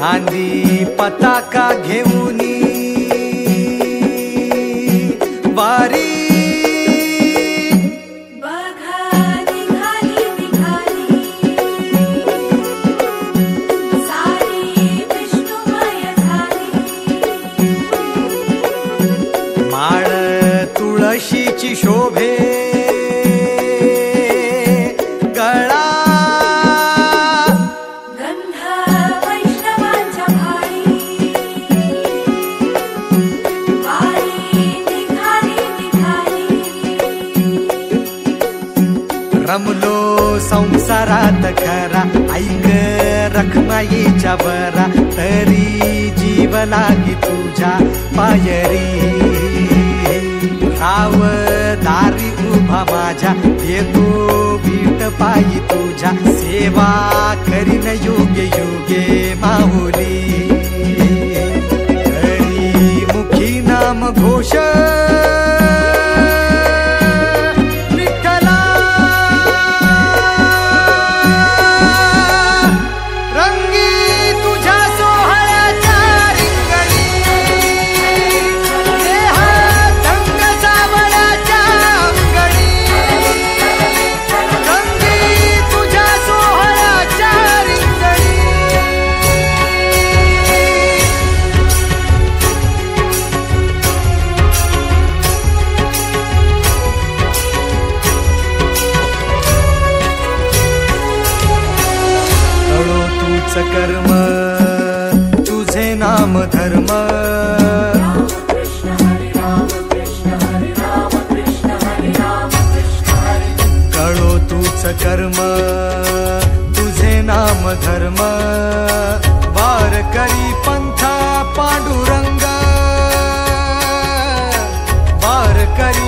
खांदी पताका घेऊनी वारी तुळशीची शोभे गळा गंध वैष्णवांच्या भाळी वारी निघाली रमलो संसारात खरा ऐक रखमाईच्या बरा तरी जीव लागी तुझ्या पायरी राव दारी उभा माझ्या येतो बीट पायी तुझ्या सेवा करीन योगे योगे माहुली हरी मुखी नाम घोष विठ्ठला रंगी तुझ्या सोहळ्याच्या रिंगणी कर्म तुझे नाम धर्म कळो तूच कर्म तुझे नाम धर्म वार करी पंथा पांडुरंग वार करी